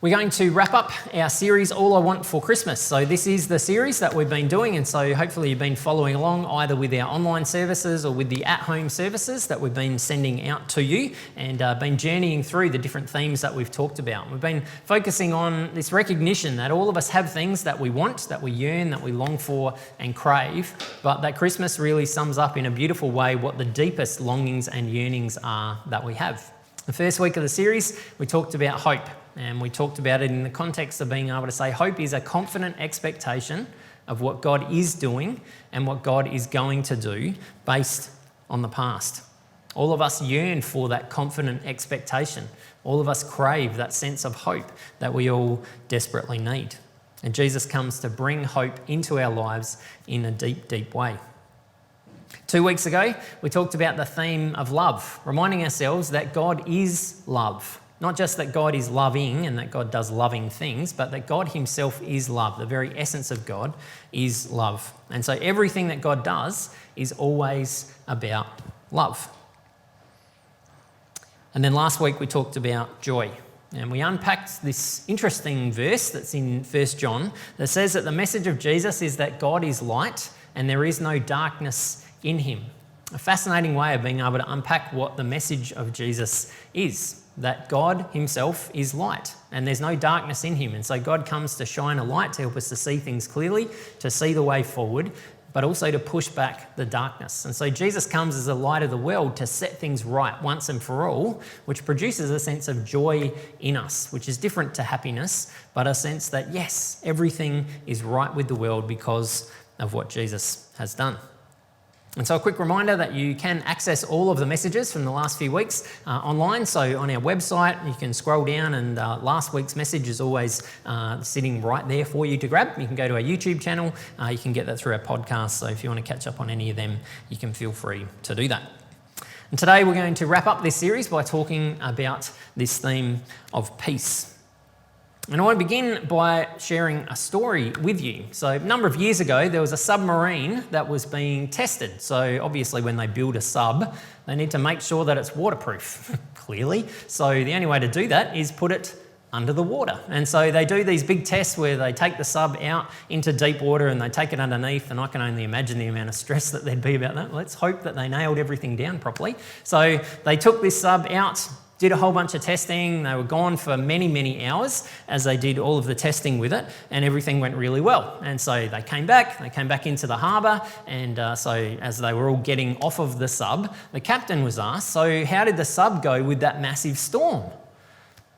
We're going to wrap up our series, All I Want for Christmas. So this is the series that we've been doing, and so hopefully you've been following along either with our online services or with the at-home services that we've been sending out to you, and been journeying through the different themes that we've talked about. We've been focusing on this recognition that all of us have things that we want, that we yearn, that we long for and crave, but that Christmas really sums up in a beautiful way what the deepest longings and yearnings are that we have. The first week of the series, we talked about hope. And we talked about it in the context of being able to say hope is a confident expectation of what God is doing and what God is going to do based on the past. All of us yearn for that confident expectation. All of us crave that sense of hope that we all desperately need. And Jesus comes to bring hope into our lives in a deep, deep way. 2 weeks ago, we talked about the theme of love, reminding ourselves that God is love. Not just that God is loving and that God does loving things, but that God himself is love. The very essence of God is love. And so everything that God does is always about love. And then last week we talked about joy. And we unpacked this interesting verse that's in 1 John that says that the message of Jesus is that God is light and there is no darkness in him. A fascinating way of being able to unpack what the message of Jesus is. That God himself is light and there's no darkness in him. And so God comes to shine a light to help us to see things clearly, to see the way forward, but also to push back the darkness. And so Jesus comes as the light of the world to set things right once and for all, which produces a sense of joy in us, which is different to happiness, but a sense that yes, everything is right with the world because of what Jesus has done. And so a quick reminder that you can access all of the messages from the last few weeks online. So on our website, you can scroll down and last week's message is always sitting right there for you to grab. You can go to our YouTube channel. You can get that through our podcast. So if you want to catch up on any of them, you can feel free to do that. And today we're going to wrap up this series by talking about this theme of peace. And I want to begin by sharing a story with you. So a number of years ago, there was a submarine that was being tested. So obviously when they build a sub, they need to make sure that it's waterproof, clearly. So the only way to do that is put it under the water. And so they do these big tests where they take the sub out into deep water and they take it underneath, and I can only imagine the amount of stress that there'd be about that. Let's hope that they nailed everything down properly. So they took this sub out, did a whole bunch of testing. They were gone for many, many hours as they did all of the testing with it, and everything went really well. And so they came back into the harbour, and so as they were all getting off of the sub, the captain was asked, so how did the sub go with that massive storm?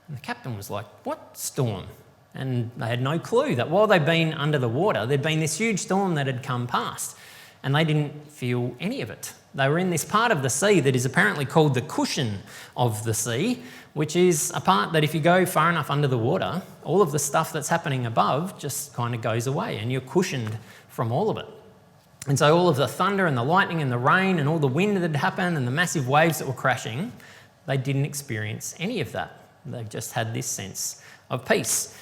And the captain was like, what storm? And they had no clue that while they'd been under the water, there'd been this huge storm that had come past, and they didn't feel any of it. They were in this part of the sea that is apparently called the cushion of the sea, which is a part that if you go far enough under the water, all of the stuff that's happening above just kind of goes away and you're cushioned from all of it. And so all of the thunder and the lightning and the rain and all the wind that had happened and the massive waves that were crashing, they didn't experience any of that. They just had this sense of peace.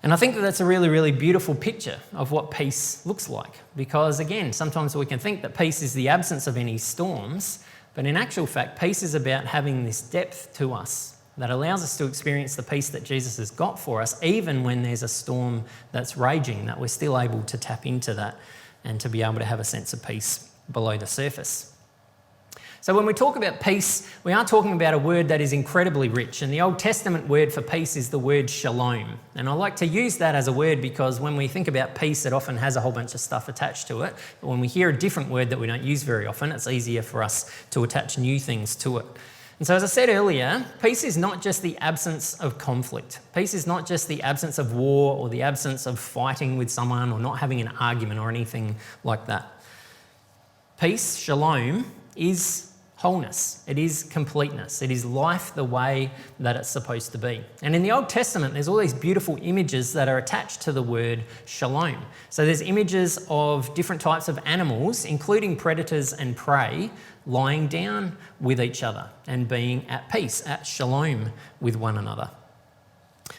And I think that that's a really, really beautiful picture of what peace looks like. Because again, sometimes we can think that peace is the absence of any storms, but in actual fact, peace is about having this depth to us that allows us to experience the peace that Jesus has got for us, even when there's a storm that's raging, that we're still able to tap into that and to be able to have a sense of peace below the surface. So when we talk about peace, we are talking about a word that is incredibly rich. And the Old Testament word for peace is the word shalom. And I like to use that as a word because when we think about peace, it often has a whole bunch of stuff attached to it. But when we hear a different word that we don't use very often, it's easier for us to attach new things to it. And so as I said earlier, peace is not just the absence of conflict. Peace is not just the absence of war or the absence of fighting with someone or not having an argument or anything like that. Peace, shalom, is wholeness. It is completeness. It is life the way that it's supposed to be. And in the Old Testament, there's all these beautiful images that are attached to the word shalom. So there's images of different types of animals, including predators and prey, lying down with each other and being at peace, at shalom with one another.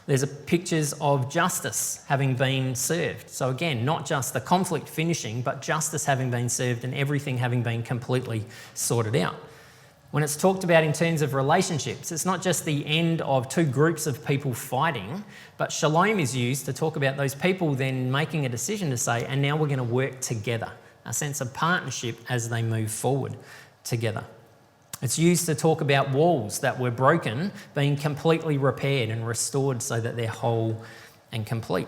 There's pictures of justice having been served. So again, not just the conflict finishing, but justice having been served and everything having been completely sorted out. When it's talked about in terms of relationships, it's not just the end of two groups of people fighting, but shalom is used to talk about those people then making a decision to say, and now we're going to work together, a sense of partnership as they move forward together. It's used to talk about walls that were broken being completely repaired and restored so that they're whole and complete.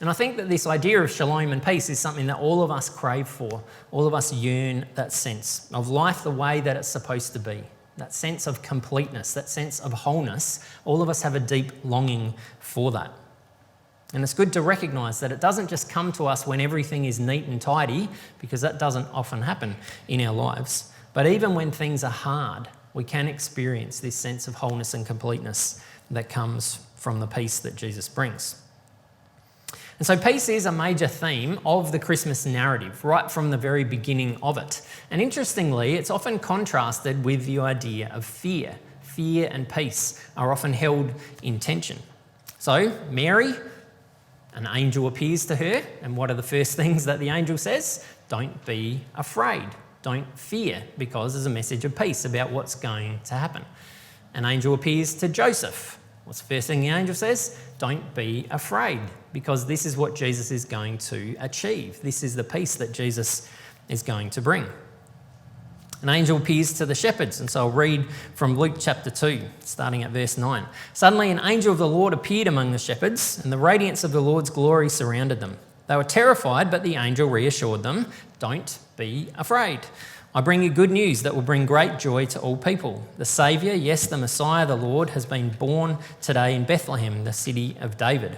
And I think that this idea of shalom and peace is something that all of us crave for. All of us yearn that sense of life the way that it's supposed to be, that sense of completeness, that sense of wholeness. All of us have a deep longing for that. And it's good to recognise that it doesn't just come to us when everything is neat and tidy, because that doesn't often happen in our lives. But even when things are hard, we can experience this sense of wholeness and completeness that comes from the peace that Jesus brings. And so peace is a major theme of the Christmas narrative, right from the very beginning of it. And interestingly, it's often contrasted with the idea of fear. Fear and peace are often held in tension. So Mary, an angel appears to her, and what are the first things that the angel says? Don't be afraid. Don't fear, because there's a message of peace about what's going to happen. An angel appears to Joseph. What's the first thing the angel says? Don't be afraid, because this is what Jesus is going to achieve. This is the peace that Jesus is going to bring. An angel appears to the shepherds, and so I'll read from Luke chapter 2, starting at verse 9. Suddenly an angel of the Lord appeared among the shepherds, and the radiance of the Lord's glory surrounded them. They were terrified, but the angel reassured them, don't be afraid. I bring you good news that will bring great joy to all people. The Saviour, yes, the Messiah, the Lord, has been born today in Bethlehem, the city of David.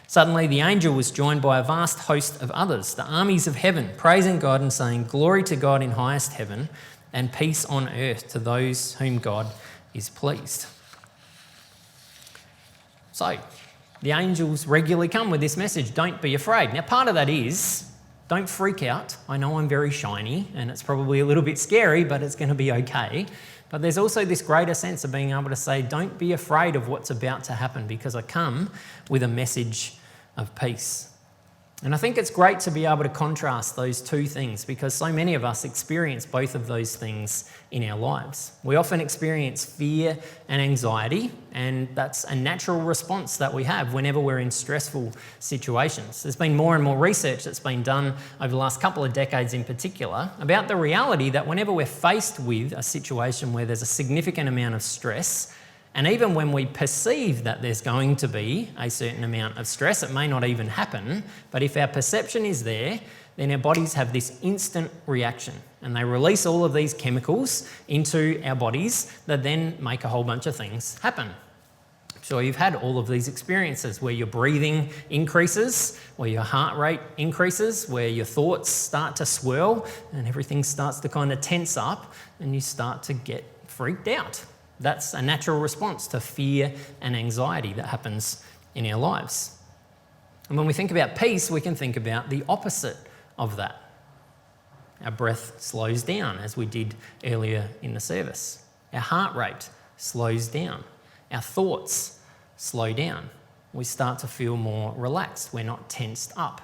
Suddenly the angel was joined by a vast host of others, the armies of heaven, praising God and saying, glory to God in highest heaven, and peace on earth to those whom God is pleased. So, the angels regularly come with this message, don't be afraid. Now, part of that is, don't freak out. I know I'm very shiny and it's probably a little bit scary, but it's going to be okay. But there's also this greater sense of being able to say, don't be afraid of what's about to happen, because I come with a message of peace. And I think it's great to be able to contrast those two things, because so many of us experience both of those things in our lives. We often experience fear and anxiety, and that's a natural response that we have whenever we're in stressful situations. There's been more and more research that's been done over the last couple of decades in particular about the reality that whenever we're faced with a situation where there's a significant amount of stress, and even when we perceive that there's going to be a certain amount of stress, it may not even happen, but if our perception is there, then our bodies have this instant reaction, and they release all of these chemicals into our bodies that then make a whole bunch of things happen. I'm sure you've had all of these experiences where your breathing increases, where your heart rate increases, where your thoughts start to swirl and everything starts to kind of tense up and you start to get freaked out. That's a natural response to fear and anxiety that happens in our lives. And when we think about peace, we can think about the opposite of that. Our breath slows down, as we did earlier in the service. Our heart rate slows down. Our thoughts slow down. We start to feel more relaxed. We're not tensed up.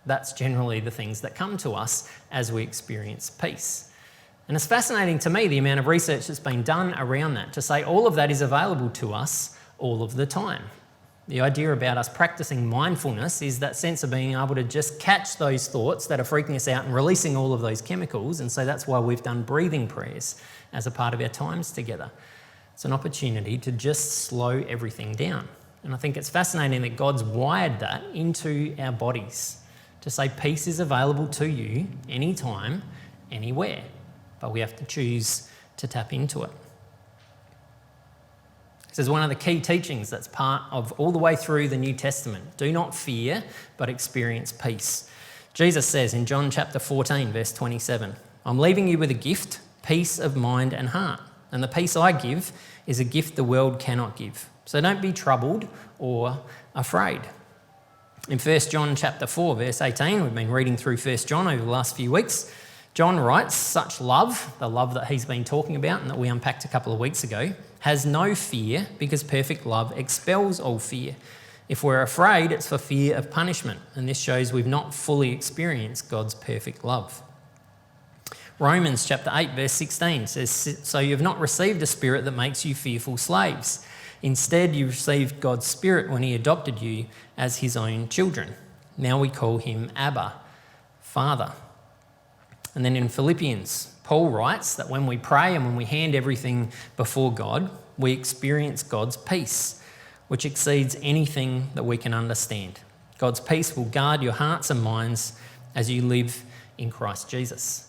That's generally the things that come to us as we experience peace. And it's fascinating to me the amount of research that's been done around that to say all of that is available to us all of the time. The idea about us practicing mindfulness is that sense of being able to just catch those thoughts that are freaking us out and releasing all of those chemicals. And so that's why we've done breathing prayers as a part of our times together. It's an opportunity to just slow everything down. And I think it's fascinating that God's wired that into our bodies to say peace is available to you anytime, anywhere. But we have to choose to tap into it. This is one of the key teachings that's part of all the way through the New Testament. Do not fear, but experience peace. Jesus says in John chapter 14, verse 27, I'm leaving you with a gift, peace of mind and heart. And the peace I give is a gift the world cannot give. So don't be troubled or afraid. In 1 John chapter 4, verse 18, we've been reading through 1 John over the last few weeks. John writes, such love, the love that he's been talking about and that we unpacked a couple of weeks ago, has no fear because perfect love expels all fear. If we're afraid, it's for fear of punishment, and this shows we've not fully experienced God's perfect love. Romans chapter 8, verse 16 says, "So you have not received a spirit that makes you fearful slaves. Instead, you received God's Spirit when he adopted you as his own children. Now we call him Abba, Father." And then in Philippians, Paul writes that when we pray and when we hand everything before God, we experience God's peace, which exceeds anything that we can understand. God's peace will guard your hearts and minds as you live in Christ Jesus.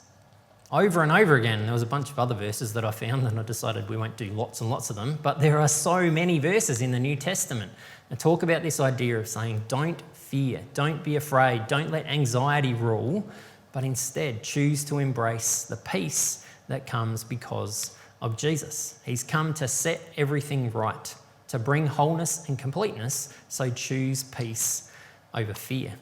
Over and over again, there was a bunch of other verses that I found, and I decided we won't do lots and lots of them, but there are so many verses in the New Testament that talk about this idea of saying, don't fear, don't be afraid, don't let anxiety rule, but instead choose to embrace the peace that comes because of Jesus. He's come to set everything right, to bring wholeness and completeness, so choose peace over fear.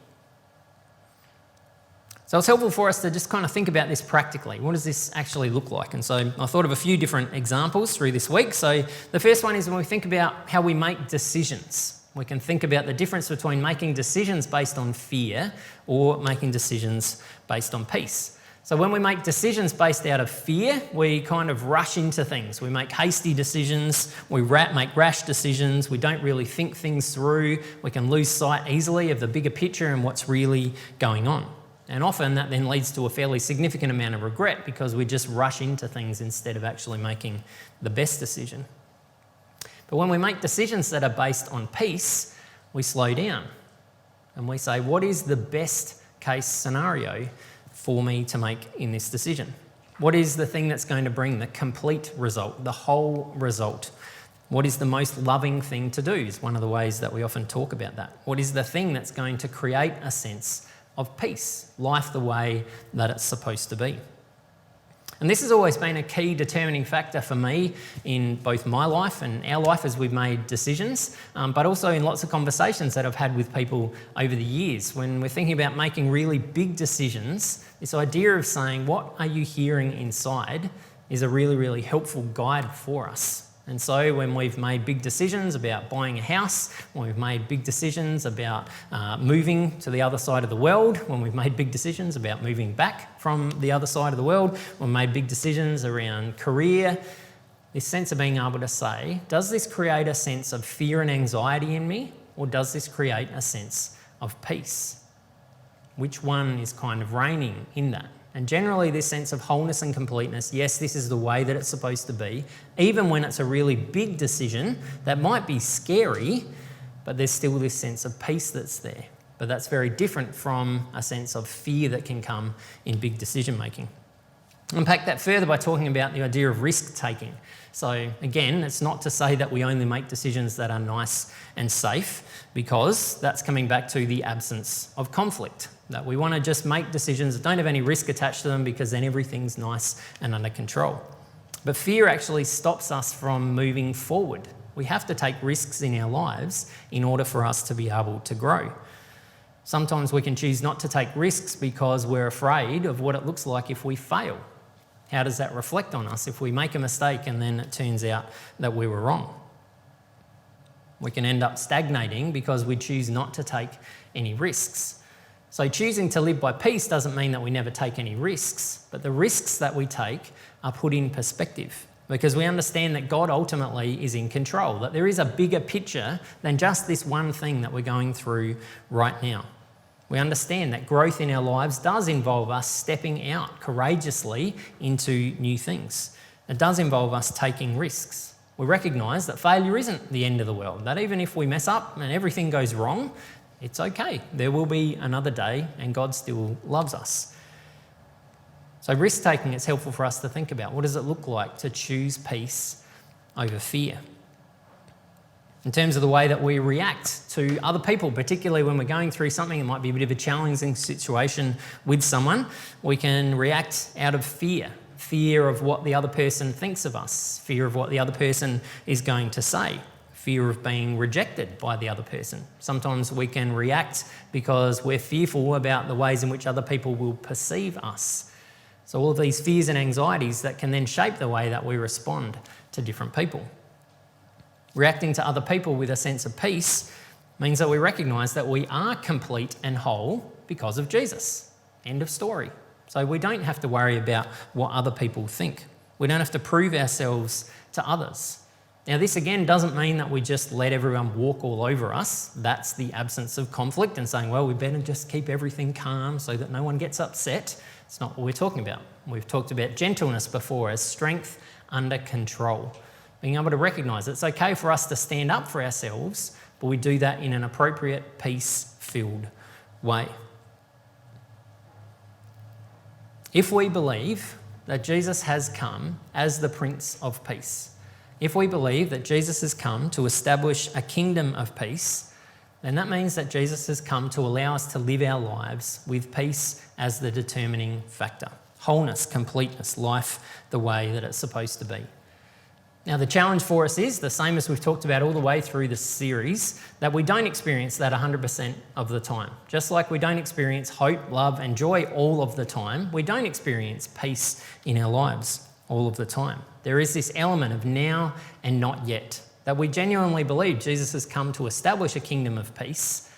So it's helpful for us to just kind of think about this practically. What does this actually look like? And so I thought of a few different examples through this week. So the first one is when we think about how we make decisions. We can think about the difference between making decisions based on fear or making decisions based on peace. So when we make decisions based out of fear, we kind of rush into things. We make hasty decisions, we make rash decisions, we don't really think things through, we can lose sight easily of the bigger picture and what's really going on. And often that then leads to a fairly significant amount of regret because we just rush into things instead of actually making the best decision. But when we make decisions that are based on peace, we slow down and we say, what is the best case scenario for me to make in this decision? What is the thing that's going to bring the complete result, the whole result? What is the most loving thing to do is one of the ways that we often talk about that. What is the thing that's going to create a sense of peace, life the way that it's supposed to be? And this has always been a key determining factor for me in both my life and our life as we've made decisions, but also in lots of conversations that I've had with people over the years. When we're thinking about making really big decisions, this idea of saying, what are you hearing inside, is a really, really helpful guide for us. And so when we've made big decisions about buying a house, when we've made big decisions about moving to the other side of the world, when we've made big decisions about moving back from the other side of the world, when we've made big decisions around career, this sense of being able to say, does this create a sense of fear and anxiety in me, or does this create a sense of peace? Which one is kind of reigning in that? And generally this sense of wholeness and completeness, yes, this is the way that it's supposed to be, even when it's a really big decision that might be scary, but there's still this sense of peace that's there. But that's very different from a sense of fear that can come in big decision making. Unpack that further by talking about the idea of risk taking. So again, it's not to say that we only make decisions that are nice and safe, because that's coming back to the absence of conflict. That we want to just make decisions that don't have any risk attached to them because then everything's nice and under control. But fear actually stops us from moving forward. We have to take risks in our lives in order for us to be able to grow. Sometimes we can choose not to take risks because we're afraid of what it looks like if we fail. How does that reflect on us if we make a mistake and then it turns out that we were wrong? We can end up stagnating because we choose not to take any risks. So choosing to live by peace doesn't mean that we never take any risks, but the risks that we take are put in perspective because we understand that God ultimately is in control, that there is a bigger picture than just this one thing that we're going through right now. We understand that growth in our lives does involve us stepping out courageously into new things. It does involve us taking risks. We recognise that failure isn't the end of the world, that even if we mess up and everything goes wrong, it's okay. There will be another day and God still loves us. So risk-taking is helpful for us to think about. What does it look like to choose peace over fear? In terms of the way that we react to other people, particularly when we're going through something, it might be a bit of a challenging situation with someone, we can react out of fear. Fear of what the other person thinks of us, fear of what the other person is going to say, fear of being rejected by the other person. Sometimes we can react because we're fearful about the ways in which other people will perceive us. So all of these fears and anxieties that can then shape the way that we respond to different people. Reacting to other people with a sense of peace means that we recognise that we are complete and whole because of Jesus. End of story. So we don't have to worry about what other people think. We don't have to prove ourselves to others. Now, this again doesn't mean that we just let everyone walk all over us. That's the absence of conflict and saying, well, we better just keep everything calm so that no one gets upset. It's not what we're talking about. We've talked about gentleness before as strength under control. Being able to recognise it's okay for us to stand up for ourselves, but we do that in an appropriate, peace-filled way. If we believe that Jesus has come as the Prince of Peace, if we believe that Jesus has come to establish a kingdom of peace, then that means that Jesus has come to allow us to live our lives with peace as the determining factor. Wholeness, completeness, life the way that it's supposed to be. Now, the challenge for us is the same as we've talked about all the way through the series, that we don't experience that 100% of the time. Just like we don't experience hope, love, and joy all of the time, we don't experience peace in our lives all of the time. There is this element of now and not yet, that we genuinely believe Jesus has come to establish a kingdom of peace,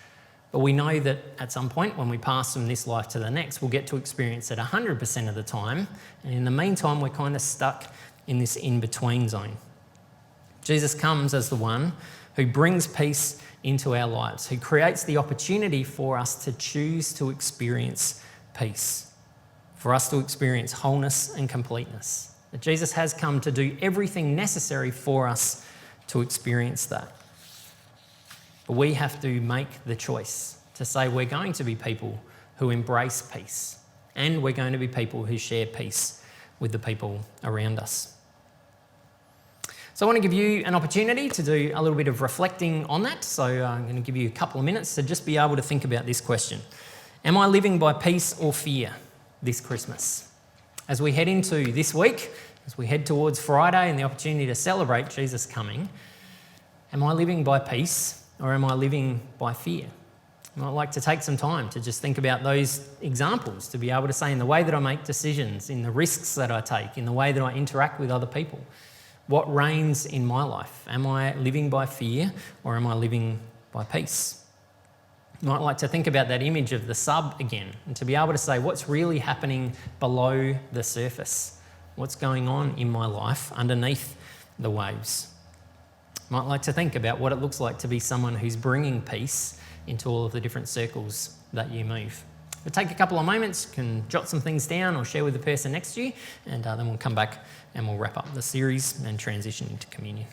but we know that at some point when we pass from this life to the next, we'll get to experience it 100% of the time, and in the meantime, we're kind of stuck in this in-between zone. Jesus comes as the one who brings peace into our lives, who creates the opportunity for us to choose to experience peace, for us to experience wholeness and completeness. That Jesus has come to do everything necessary for us to experience that. But we have to make the choice to say we're going to be people who embrace peace, and we're going to be people who share peace with the people around us. So I want to give you an opportunity to do a little bit of reflecting on that. So I'm going to give you a couple of minutes to just be able to think about this question. Am I living by peace or fear this Christmas? As we head into this week, as we head towards Friday and the opportunity to celebrate Jesus coming, am I living by peace or am I living by fear? I might like to take some time to just think about those examples, to be able to say in the way that I make decisions, in the risks that I take, in the way that I interact with other people, what reigns in my life? Am I living by fear or am I living by peace? You might like to think about that image of the sub again and to be able to say what's really happening below the surface, what's going on in my life underneath the waves. You might like to think about what it looks like to be someone who's bringing peace into all of the different circles that you move. But take a couple of moments, you can jot some things down or share with the person next to you, and then we'll come back and we'll wrap up the series and transition into communion.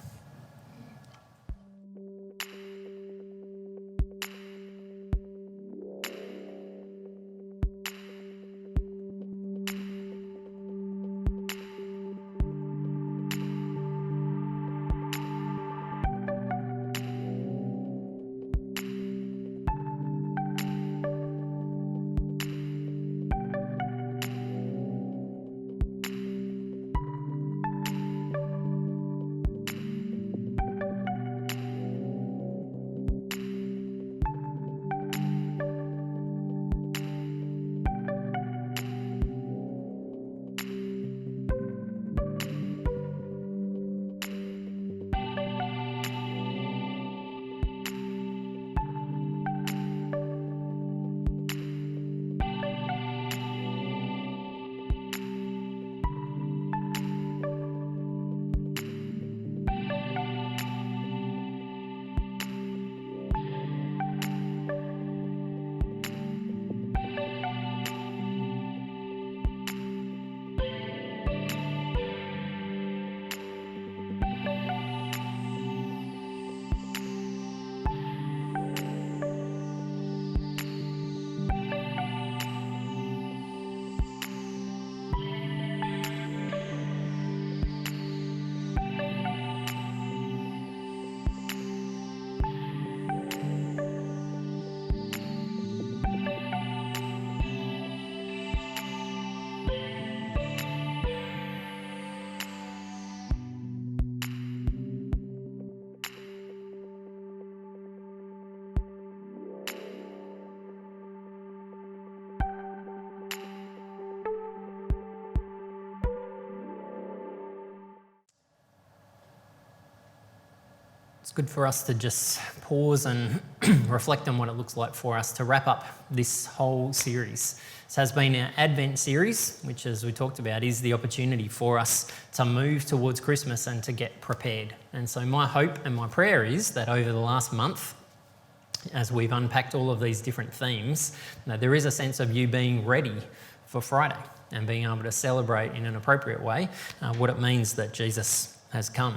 It's good for us to just pause and reflect on what it looks like for us to wrap up this whole series. This has been an Advent series, which, as we talked about, is the opportunity for us to move towards Christmas and to get prepared. And so my hope and my prayer is that over the last month, as we've unpacked all of these different themes, there is a sense of you being ready for Friday and being able to celebrate in an appropriate way what it means that Jesus has come.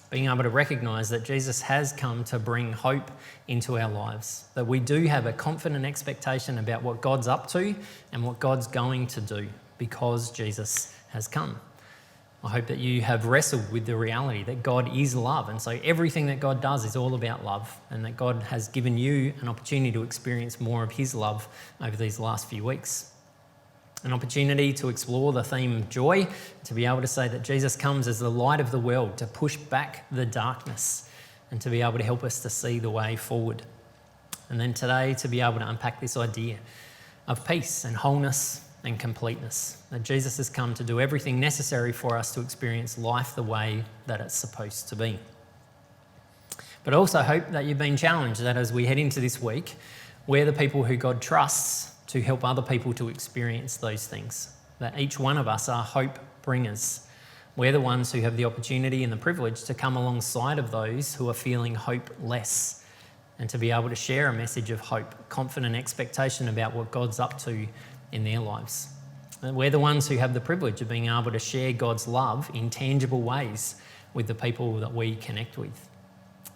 Being able to recognise that Jesus has come to bring hope into our lives, that we do have a confident expectation about what God's up to and what God's going to do because Jesus has come. I hope that you have wrestled with the reality that God is love, and so everything that God does is all about love, and that God has given you an opportunity to experience more of his love over these last few weeks. An opportunity to explore the theme of joy, to be able to say that Jesus comes as the light of the world, to push back the darkness and to be able to help us to see the way forward. And then today to be able to unpack this idea of peace and wholeness and completeness, that Jesus has come to do everything necessary for us to experience life the way that it's supposed to be. But I also hope that you've been challenged that as we head into this week, we're the people who God trusts to help other people to experience those things, that each one of us are hope bringers. We're the ones who have the opportunity and the privilege to come alongside of those who are feeling hopeless and to be able to share a message of hope, confident expectation about what God's up to in their lives. And we're the ones who have the privilege of being able to share God's love in tangible ways with the people that we connect with.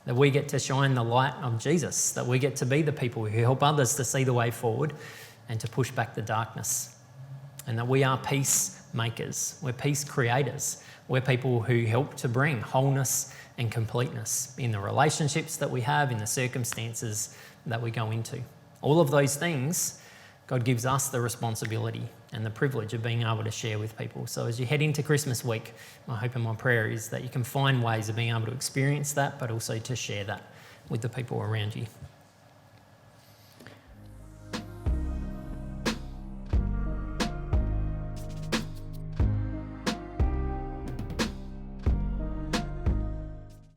That we get to shine the light of Jesus, that we get to be the people who help others to see the way forward and to push back the darkness. And that we are peacemakers, we're peace creators, we're people who help to bring wholeness and completeness in the relationships that we have, in the circumstances that we go into. All of those things, God gives us the responsibility and the privilege of being able to share with people. So as you head into Christmas week, my hope and my prayer is that you can find ways of being able to experience that, but also to share that with the people around you.